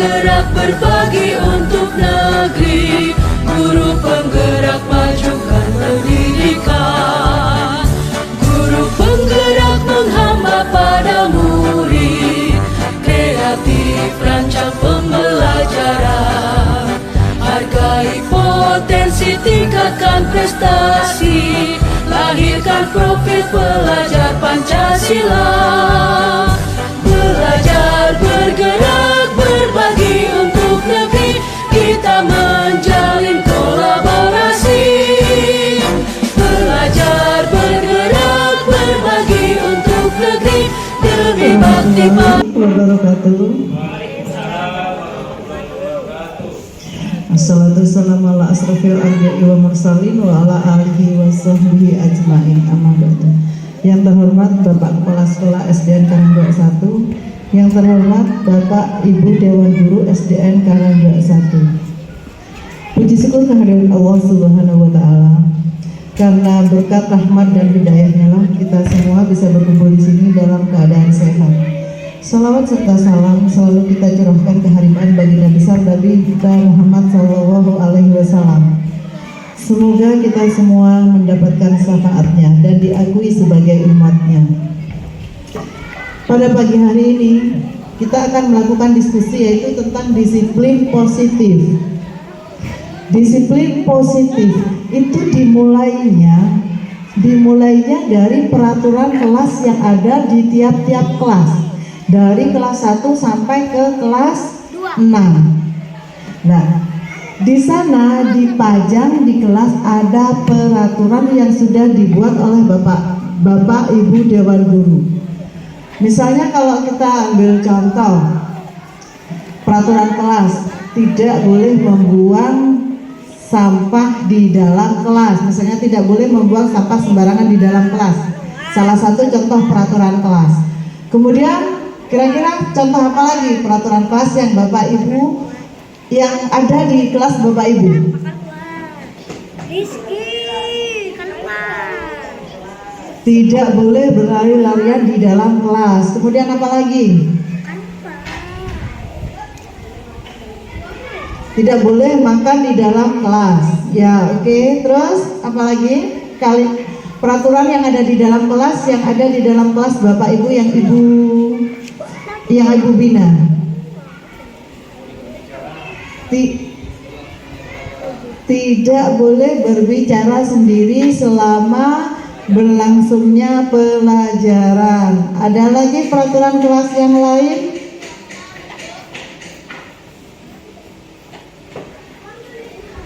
bergerak berbagi untuk negeri, guru penggerak majukan pendidikan, guru penggerak menghamba pada murid, kreatif rancang pembelajaran, hargai potensi, tingkatkan prestasi, lahirkan profil pelajar Pancasila. Belajar, bergerak, berbagi untuk negeri, kita menjalin kolaborasi. Belajar, bergerak, berbagi untuk negeri, demi bakti wabarakatuh. Assalamualaikum ala asrofil anbiya'i wa mursalin wa ala alihi wa sahbihi ajma'in, amma ba'du. Yang terhormat Bapak Kepala Sekolah SDN Karangdua 1, yang terhormat Bapak Ibu Dewan Guru SDN Karangdua 1. Puji syukur kehadirat Allah Subhanahu wa Ta'ala, karena berkat rahmat dan hidayahnya lah kita semua bisa berkumpul di sini dalam keadaan sehat. Salawat serta salam selalu kita curahkan ke hariban baginda besar Nabi kita Muhammad Sallallahu Alaihi Wasallam. Semoga kita semua mendapatkan syafaatnya dan diakui sebagai umatnya. Pada pagi hari ini kita akan melakukan diskusi yaitu tentang disiplin positif. Disiplin positif itu dimulainya dari peraturan kelas yang ada di tiap-tiap kelas, dari kelas 1 sampai ke kelas 6. Nah, di sana dipajang di kelas ada peraturan yang sudah dibuat oleh Bapak Ibu Dewan Guru. Misalnya kalau kita ambil contoh peraturan kelas, tidak boleh membuang sampah di dalam kelas. Misalnya tidak boleh membuang sampah sembarangan di dalam kelas. Salah satu contoh peraturan kelas. Kemudian kira-kira contoh apa lagi peraturan kelas yang Bapak Ibu yang ada di kelas Bapak Ibu? Rizky, keluar. Tidak boleh berlari-larian di dalam kelas. Kemudian apa lagi? Tidak boleh makan di dalam kelas. Ya, oke. Terus apa lagi? Peraturan yang ada di dalam kelas, yang ada di dalam kelas Bapak Ibu yang Ibu bina. Tidak boleh berbicara sendiri selama berlangsungnya pelajaran. Ada lagi peraturan kelas yang lain?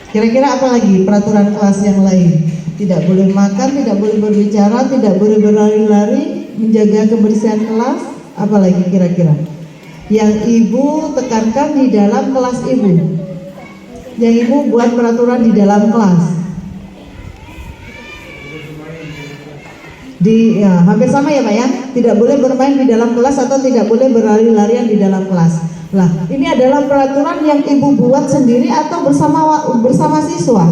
Kira-kira apa lagi peraturan kelas yang lain? Tidak boleh makan, tidak boleh berbicara, tidak boleh berlari-lari, menjaga kebersihan kelas. Apa lagi kira-kira yang Ibu tekankan di dalam kelas Ibu, yang Ibu buat peraturan di dalam kelas? Hampir sama ya Pak ya. Tidak boleh bermain di dalam kelas atau tidak boleh berlari-larian di dalam kelas. Lah, ini adalah peraturan yang Ibu buat sendiri atau bersama siswa?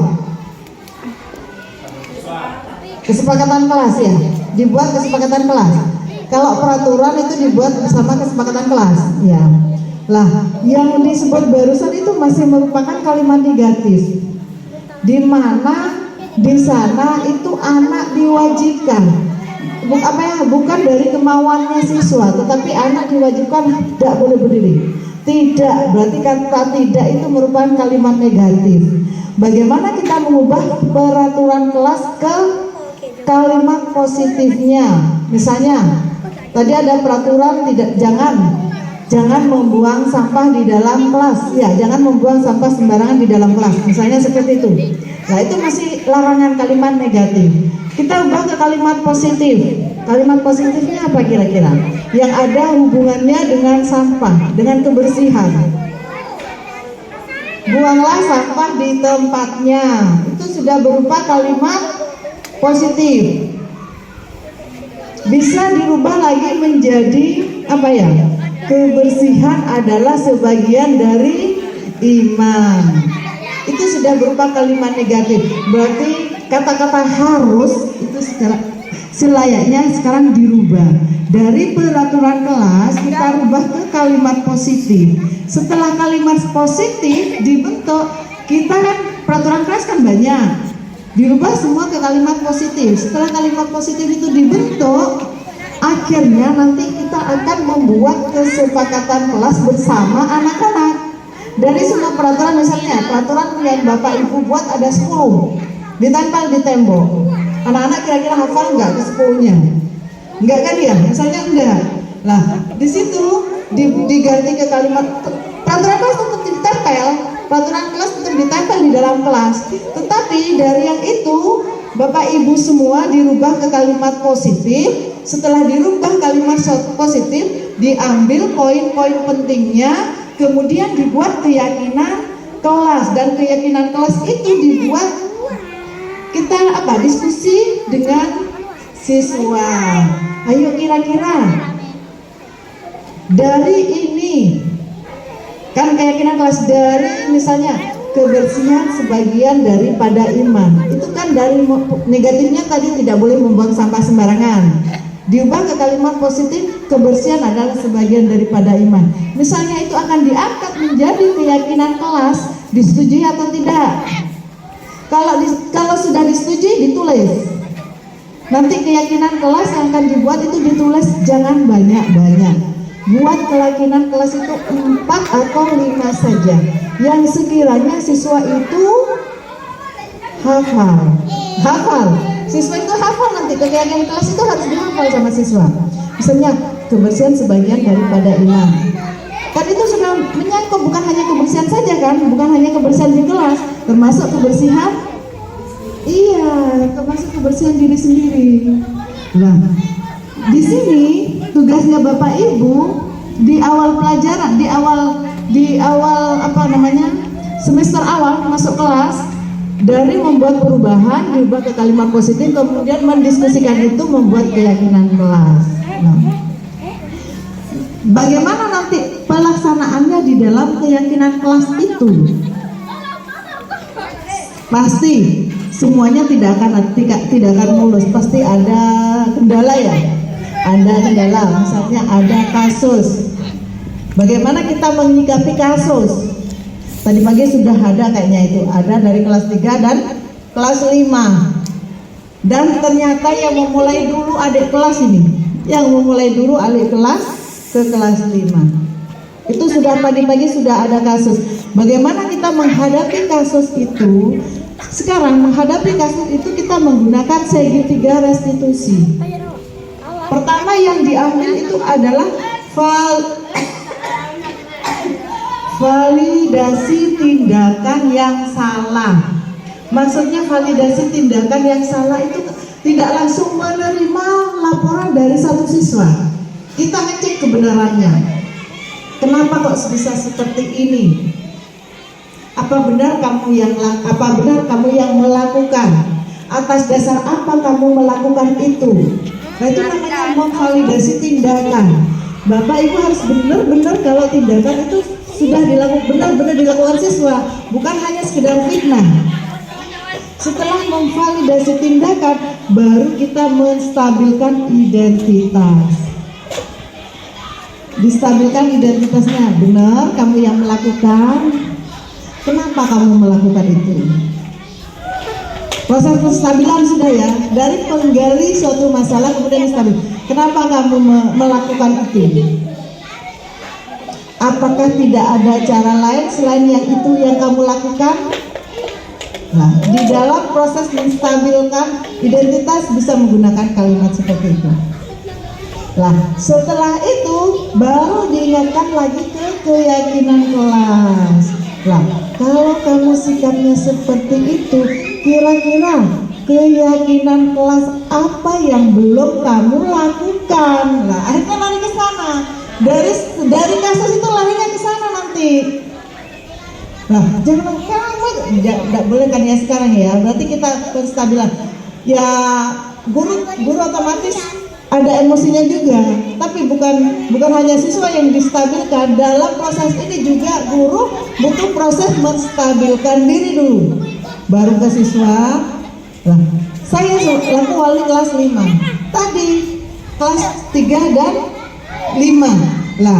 Kesepakatan kelas ya, dibuat kesepakatan kelas. Kalau peraturan itu dibuat bersama kesepakatan kelas, ya. Lah, yang disebut barusan itu masih merupakan kalimat negatif, di mana di sana itu anak diwajibkan, bukan dari kemauannya siswa, tetapi anak diwajibkan tidak boleh berdiri. Tidak, berarti kata tidak itu merupakan kalimat negatif. Bagaimana kita mengubah peraturan kelas ke kalimat positifnya? Misalnya tadi ada peraturan jangan membuang sampah di dalam kelas. Ya, jangan membuang sampah sembarangan di dalam kelas. Misalnya seperti itu. Nah, itu masih larangan kalimat negatif. Kita ubah ke kalimat positif. Kalimat positifnya apa kira-kira? Yang ada hubungannya dengan sampah, dengan kebersihan. Buanglah sampah di tempatnya. Itu sudah berupa kalimat positif. Bisa dirubah lagi menjadi apa ya? Kebersihan adalah sebagian dari iman. Itu sudah berupa kalimat negatif. Berarti kata-kata harus itu selayaknya sekarang dirubah. Dari peraturan kelas kita rubah ke kalimat positif. setelah kalimat positif dibentuk, kita kan peraturan kelas kan banyak, dirubah semua ke kalimat positif. Setelah kalimat positif itu dibentuk, akhirnya nanti kita akan membuat kesepakatan kelas bersama anak-anak. Dari semua peraturan, misalnya peraturan yang Bapak Ibu buat ada 10, ditempel di tembok. Anak-anak kira-kira hafal nggak ke 10-nya? Enggak kan ya? Misalnya enggak. Nah, di situ diganti ke kalimat peraturan kelas tetap ditempel, peraturan kelas tetap ditempel di dalam kelas. Tetapi dari yang itu Bapak Ibu semua dirubah ke kalimat positif. Setelah dirubah kalimat positif, diambil poin-poin pentingnya, kemudian dibuat keyakinan kelas, dan keyakinan kelas itu dibuat kita diskusi dengan siswa. Ayo kira-kira dari ini kan keyakinan kelas, dari misalnya kebersihan sebagian daripada iman, itu kan dari negatifnya tadi tidak boleh membuang sampah sembarangan, diubah ke kalimat positif, kebersihan adalah sebagian daripada iman. Misalnya itu akan diangkat menjadi keyakinan kelas, disetujui atau tidak? Kalau sudah disetujui, ditulis. Nanti keyakinan kelas yang akan dibuat itu ditulis, jangan banyak-banyak. Buat keyakinan kelas itu 4 atau 5 saja, yang sekiranya siswa itu hafal. Siswa itu hafal, nanti keyakinan kelas itu harus dihafal sama siswa. Misalnya kebersihan sebagian daripada iman. Kan itu sudah menyangkut bukan hanya kebersihan saja kan, bukan hanya kebersihan di kelas, termasuk kebersihan, termasuk kebersihan diri sendiri. Nah, di sini tugasnya Bapak Ibu di awal pelajaran, di awal semester awal masuk kelas, dari membuat perubahan diubah ke kalimat positif, kemudian mendiskusikan itu membuat keyakinan kelas. Nah, bagaimana nanti pelaksanaannya di dalam keyakinan kelas itu? Pasti semuanya tidak akan mulus, pasti ada kendala ya. Ada kendala, misalnya ada kasus. Bagaimana kita menyikapi kasus? Tadi pagi sudah ada kayaknya itu, ada dari kelas 3 dan kelas 5. Dan ternyata yang memulai dulu adik kelas ini, yang memulai dulu adik kelas ke kelas 5. Itu sudah pagi-pagi sudah ada kasus. Bagaimana kita menghadapi kasus itu? Sekarang menghadapi kasus itu kita menggunakan segitiga restitusi. Pertama yang diambil itu adalah validasi tindakan yang salah. Maksudnya validasi tindakan yang salah itu tidak langsung menerima laporan dari satu siswa. Kita ngecek kebenarannya. Kenapa kok bisa seperti ini? Apa benar kamu yang melakukan? Atas dasar apa kamu melakukan itu? Nah, itu namanya memvalidasi tindakan. Bapak Ibu harus benar-benar kalau tindakan itu sudah benar-benar dilakukan siswa, bukan hanya sekedar fitnah. Setelah memvalidasi tindakan, baru kita menstabilkan identitas. Distabilkan identitasnya, benar kamu yang melakukan. Kenapa kamu melakukan itu? Proses penstabilan sudah ya, dari menggali suatu masalah kemudian stabil. Kenapa kamu melakukan itu? Apakah tidak ada cara lain selain yang itu yang kamu lakukan? Nah, di dalam proses menstabilkan identitas bisa menggunakan kalimat seperti itu. Nah, setelah itu baru diingatkan lagi ke keyakinan kelas. Nah, kalau kamu sikapnya seperti itu, kira-kira keyakinan kelas apa yang belum kamu lakukan? Nah, akhirnya lari ke sana. Dari kasus itu larinya ke sana nanti. Nah, jangan kamu tidak boleh kan ya sekarang ya. Berarti kita penstabilan. Ya, guru otomatis ada emosinya juga. Tapi bukan hanya siswa yang distabilkan. Dalam proses ini juga guru butuh proses menstabilkan diri dulu, baru ke siswa. Nah, saya laku wali kelas 5. Tadi kelas 3 dan 5. Lah,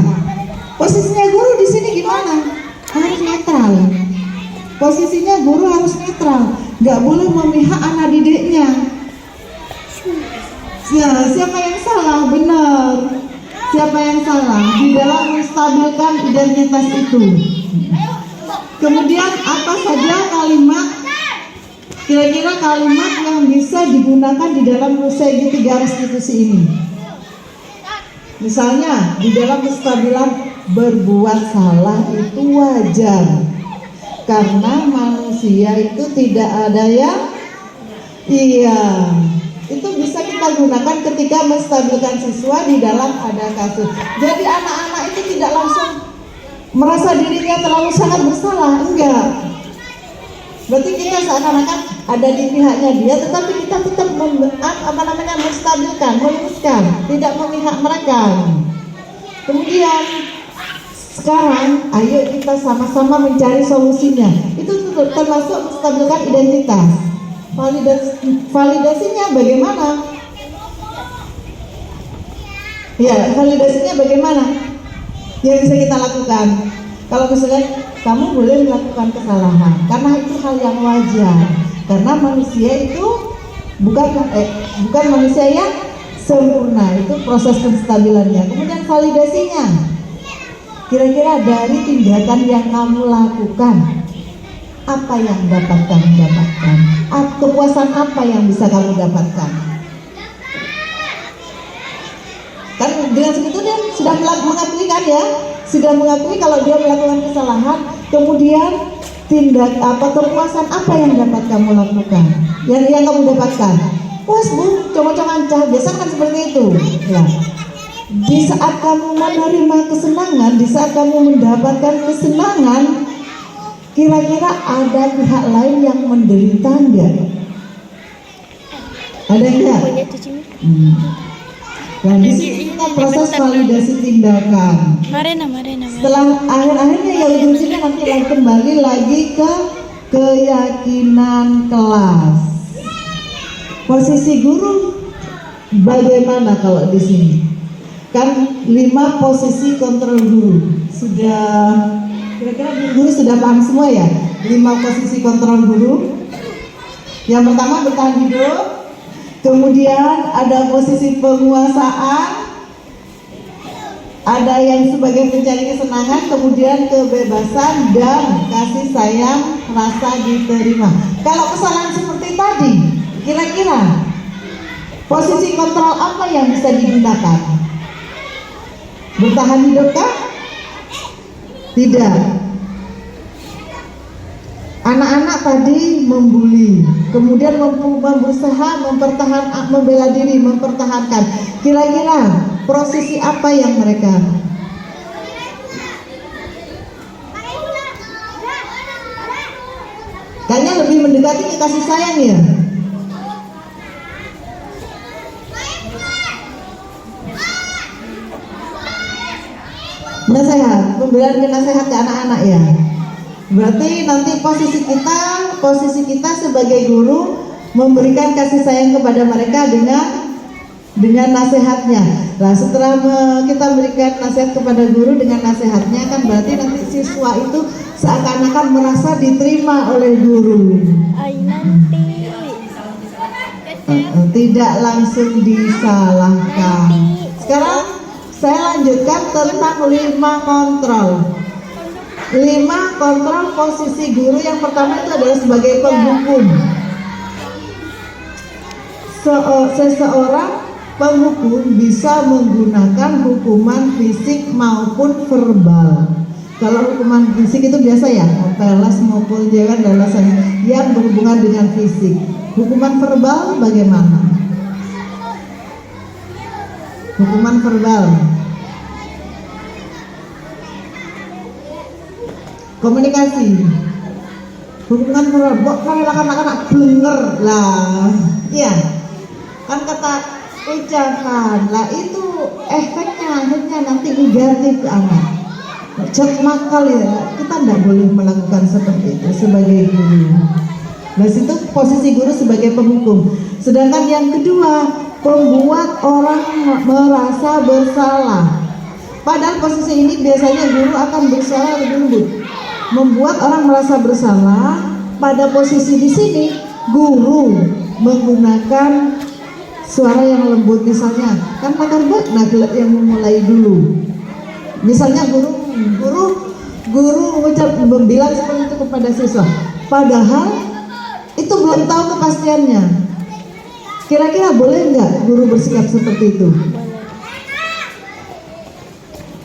Posisinya guru di sini gimana? Harus netral. Posisinya guru harus netral, nggak boleh memihak anak didiknya. Ya, siapa yang salah? Benar. Siapa yang salah di dalam menstabilkan identitas itu? Kemudian apa saja kalimat, kira-kira kalimat yang bisa digunakan di dalam segitiga restitusi ini? Misalnya di dalam kestabilan berbuat salah itu wajar, karena manusia itu tidak ada yang itu bisa kita gunakan ketika menstabilkan siswa di dalam ada kasus. Jadi anak-anak itu tidak langsung merasa dirinya terlalu sangat bersalah, enggak. Berarti kita seakan-akan ada di pihaknya dia, tetapi kita tetap menstabilkan, meluruskan, tidak memihak mereka. Kemudian sekarang ayo kita sama-sama mencari solusinya. Itu termasuk menstabilkan identitas. Validasinya bagaimana? Ya, validasinya bagaimana? Yang bisa kita lakukan. Kalau misalnya kamu boleh melakukan kesalahan, karena itu hal yang wajar. Karena manusia itu bukan manusia yang sempurna, itu proses penstabilannya. Kemudian validasinya, kira-kira dari tindakan yang kamu lakukan, apa yang dapat kamu dapatkan? Kepuasan apa yang bisa kamu dapatkan? Kan dengan segitu dia sudah mengakui kan ya, sudah mengakui kalau dia melakukan kesalahan. Kemudian kepuasan apa yang dapat kamu lakukan? Yang kamu dapatkan? Puas bu, coba-coba biasa kan seperti itu. Ya. Di saat kamu menerima kesenangan, di saat kamu mendapatkan kesenangan, kira-kira ada pihak lain yang menderita enggak? Ada enggak? Nah, di sini kita proses validasi tindakan. Marena. Setelah akhir-akhirnya ya ujung-ujungnya nanti kembali lagi ke keyakinan kelas. Posisi guru bagaimana kalau di sini? Kan 5 posisi kontrol guru. Sudah kira-kira guru sudah paham semua ya? 5 posisi kontrol guru. Yang pertama bertahan hidup. Kemudian ada posisi penguasaan, ada yang sebagai pencari kesenangan, kemudian kebebasan dan kasih sayang, rasa diterima. Kalau kesalahan seperti tadi, kira-kira posisi kontrol apa yang bisa digunakan? Bertahan hidupkah? Tidak. Anak-anak tadi membuli, kemudian berusaha membela diri, mempertahankan. Kira-kira posisi apa yang mereka? Kayaknya lebih mendekati ke kasih sayang ya. Nasihat, pemberian nasihat ke anak-anak ya. Berarti nanti posisi kita sebagai guru memberikan kasih sayang kepada mereka dengan nasihatnya. Nah, setelah kita berikan nasihat kepada guru dengan nasihatnya, kan berarti nanti siswa itu seakan-akan merasa diterima oleh guru. Tidak langsung disalahkan. Sekarang saya lanjutkan tentang 5 kontrol. 5 kontrol posisi guru. Yang pertama itu adalah sebagai penghukum. Seseorang penghukum bisa menggunakan hukuman fisik maupun verbal. Kalau hukuman fisik itu biasa ya, pelas, mukul, jewer, dan lain yang berhubungan dengan fisik. Hukuman verbal bagaimana? Hukuman verbal, komunikasi. Hukuman verbal, kalau anak-anak blenger lah, iya kan kata ucapan lah, itu efeknya akhirnya nanti negatif ke anak. Cek makal ya, kita tidak boleh melakukan seperti itu sebagai guru. Nah, situ posisi guru sebagai penghukum. Sedangkan yang kedua, membuat orang merasa bersalah. Padahal posisi ini biasanya guru akan bersuara lebih lembut, membuat orang merasa bersalah. Pada posisi di sini guru menggunakan suara yang lembut, misalnya kan pakar nah yang memulai dulu. Misalnya guru mengucap bilang seperti itu kepada siswa, padahal itu belum tahu kepastiannya. Kira-kira boleh nggak guru bersikap seperti itu?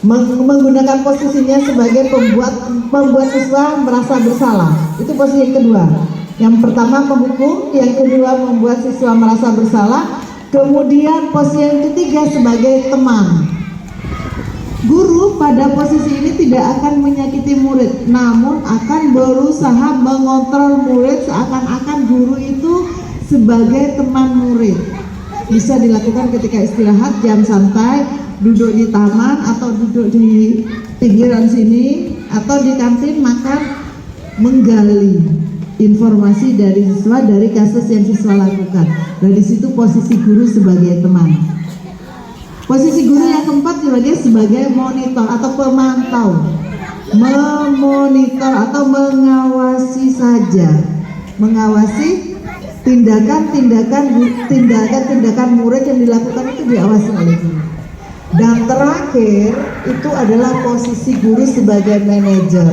Menggunakan posisinya sebagai pembuat siswa merasa bersalah. Itu posisi yang kedua. Yang pertama menghukum, yang kedua membuat siswa merasa bersalah. Kemudian posisi yang ketiga sebagai teman. Guru pada posisi ini tidak akan menyakiti murid, namun akan berusaha mengontrol murid seakan-akan guru itu sebagai teman murid. Bisa dilakukan ketika istirahat, jam santai, duduk di taman atau duduk di pinggiran sini atau di kantin makan, menggali informasi dari siswa dari kasus yang siswa lakukan. Dan di situ posisi guru sebagai teman. Posisi guru yang keempat sebagai monitor atau pemantau, memonitor atau mengawasi saja, mengawasi tindakan murid yang dilakukan itu diawasi oleh guru. Dan terakhir itu adalah posisi guru sebagai manajer.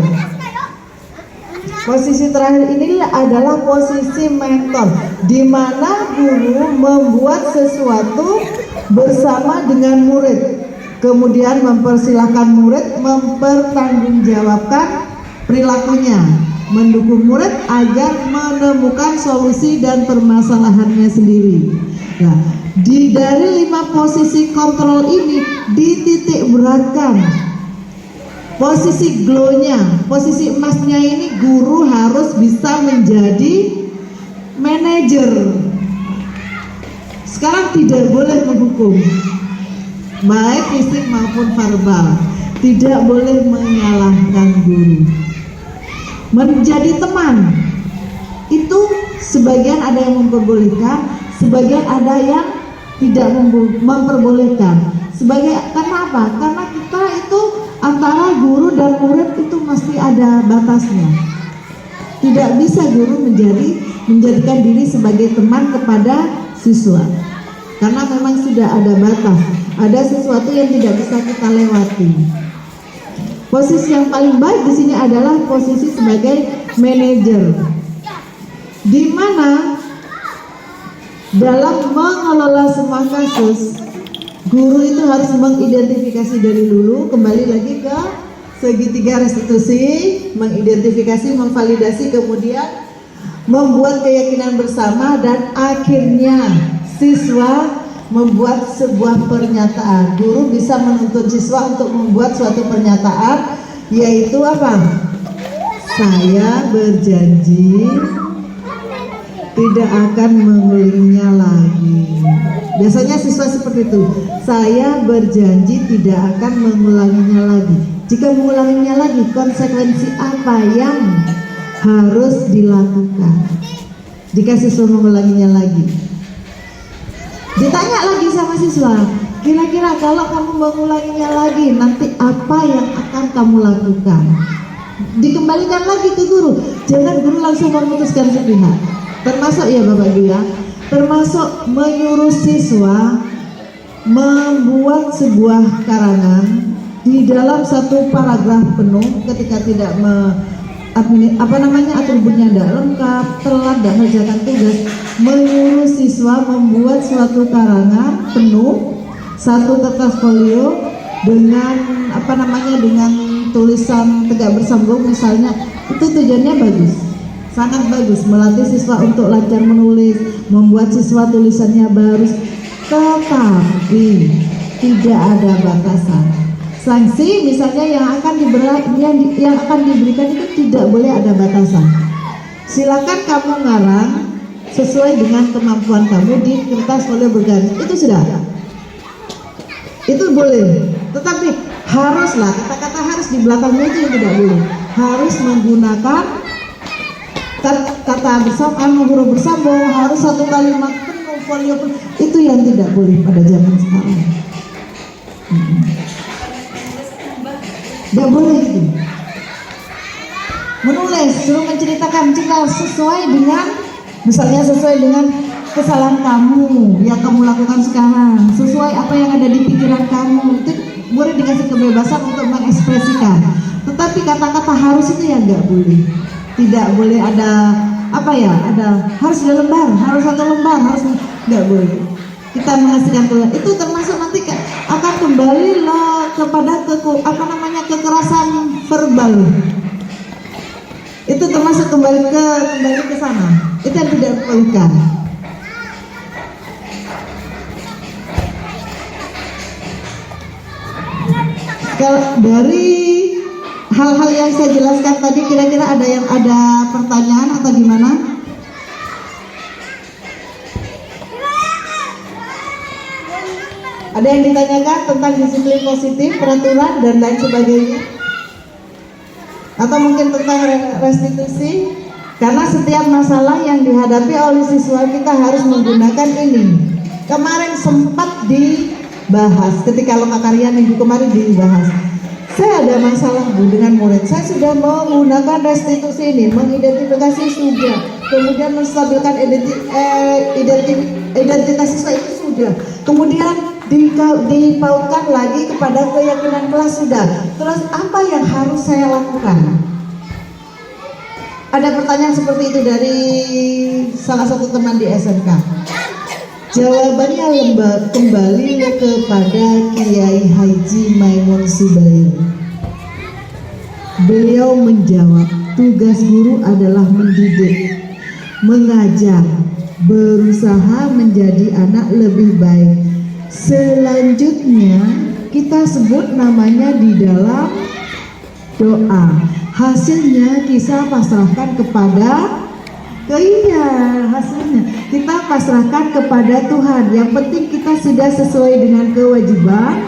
Posisi terakhir ini adalah posisi mentor, di mana guru membuat sesuatu bersama dengan murid, kemudian mempersilahkan murid mempertanggungjawabkan perilakunya, mendukung murid agar menemukan solusi dan permasalahannya sendiri. Nah, dari 5 posisi kontrol ini dititik beratkan posisi glow-nya, posisi emasnya ini guru harus bisa menjadi manajer. Sekarang tidak boleh menghukum, baik fisik maupun verbal, tidak boleh menyalahkan guru. Menjadi teman itu sebagian ada yang memperbolehkan, sebagian ada yang tidak memperbolehkan. Kenapa? Karena kita itu antara guru dan murid itu mesti ada batasnya. Tidak bisa guru menjadikan diri sebagai teman kepada siswa, karena memang sudah ada batas, ada sesuatu yang tidak bisa kita lewati. Posisi yang paling baik di sini adalah posisi sebagai manajer, di mana dalam mengelola semua kasus, guru itu harus mengidentifikasi dari dulu, kembali lagi ke segitiga restitusi, mengidentifikasi, memvalidasi, kemudian membuat keyakinan bersama, dan akhirnya siswa membuat sebuah pernyataan. Guru bisa menuntut siswa untuk membuat suatu pernyataan, yaitu apa? Saya berjanji tidak akan mengulanginya lagi. Biasanya siswa seperti itu. Saya berjanji tidak akan mengulanginya lagi. Jika mengulanginya lagi, konsekuensi apa yang harus dilakukan jika siswa mengulanginya lagi? Ditanya lagi sama siswa, kira-kira kalau kamu mengulanginya lagi, nanti apa yang akan kamu lakukan? Dikembalikan lagi ke guru. Jangan guru langsung memutuskan sepihak. Termasuk ya Bapak Ibu ya, termasuk menyuruh siswa membuat sebuah karangan di dalam satu paragraf penuh ketika tidak atributnya tidak lengkap, telat dan mengerjakan tugas. Menyuruh siswa membuat suatu karangan penuh, satu kertas folio dengan dengan tulisan tegak bersambung misalnya. Itu tujuannya bagus, sangat bagus, melatih siswa untuk lancar menulis, membuat siswa tulisannya bagus, tetapi tidak ada batasan. Sanksi misalnya yang akan diberikan itu tidak boleh ada batasan. Silakan kamu ngarang sesuai dengan kemampuan kamu di kertas folio bergaris, itu sudah, itu boleh. Tetapi haruslah, kata-kata harus di belakangnya itu yang tidak boleh. Harus menggunakan kata bersambung, huruf bersambung, harus satu kalimat penuh, folio penuh. Itu yang tidak boleh pada zaman sekarang. Nggak boleh gitu. Menulis, suruh menceritakan cerita sesuai dengan, misalnya sesuai dengan kesalahan kamu yang kamu lakukan sekarang, sesuai apa yang ada di pikiran kamu. Itu boleh dikasih kebebasan untuk mengekspresikan. Tetapi kata-kata harus itu ya nggak boleh. Tidak boleh ada apa ya, ada harus 2 lembar, harus 1 lembar, harus nggak boleh. Kita menghasilkan keluar itu termasuk nanti akan kembali lah kepada kekerasan verbal. Itu termasuk kembali ke sana. Itu yang tidak diperlukan. Kalau dari hal-hal yang saya jelaskan tadi, kira-kira ada pertanyaan atau gimana? Ada yang ditanyakan tentang disiplin positif, peraturan dan lain sebagainya? Atau mungkin tentang restitusi? Karena setiap masalah yang dihadapi oleh siswa kita harus menggunakan ini. Kemarin sempat dibahas ketika lokakarya minggu kemarin dibahas. Saya ada masalah Bu dengan murid. Saya sudah menggunakan restitusi ini, mengidentifikasi sudah, kemudian menstabilkan identitas siswa itu sudah, kemudian dipautkan lagi kepada keyakinan kelas sudah. Terus apa yang harus saya lakukan? Ada pertanyaan seperti itu dari salah satu teman di SMK. Jawabannya kembali kepada Kiai Haji Maimun Subairi. Beliau menjawab, tugas guru adalah mendidik, mengajar, berusaha menjadi anak lebih baik. Selanjutnya kita sebut namanya di dalam doa. Hasilnya kita pasrahkan kepada hasilnya kita pasrahkan kepada Tuhan. Yang penting kita sudah sesuai dengan kewajiban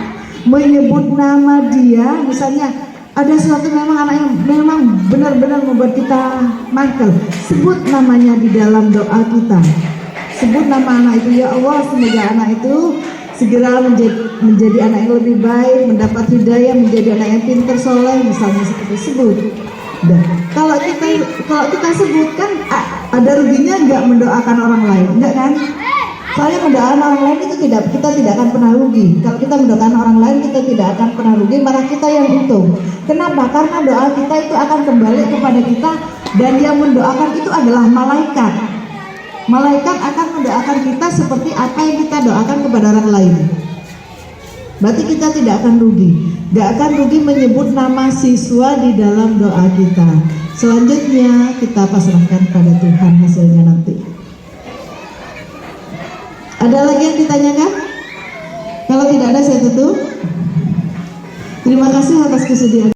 menyebut nama dia. Misalnya ada suatu memang anak yang memang benar-benar membuat kita mangkel, sebut namanya di dalam doa kita. Sebut nama anak itu, ya Allah semoga anak itu segera menjadi anak yang lebih baik, mendapat hidayah, menjadi anak yang pintar, soleh, misalnya seperti sebut. Dan kalau kita sebutkan ada ruginya nggak mendoakan orang lain, enggak kan? Soalnya mendoakan orang lain itu kita tidak akan pernah rugi. Kalau kita mendoakan orang lain kita tidak akan pernah rugi, malah kita yang untung. Kenapa? Karena doa kita itu akan kembali kepada kita, dan yang mendoakan itu adalah malaikat. Malaikat akan mendoakan kita seperti apa yang kita doakan kepada orang lain. Berarti kita tidak akan rugi. Gak akan rugi menyebut nama siswa di dalam doa kita. Selanjutnya kita pasrahkan pada Tuhan hasilnya nanti. Ada lagi yang ditanyakan? Kalau tidak ada saya tutup. Terima kasih atas kesediaan.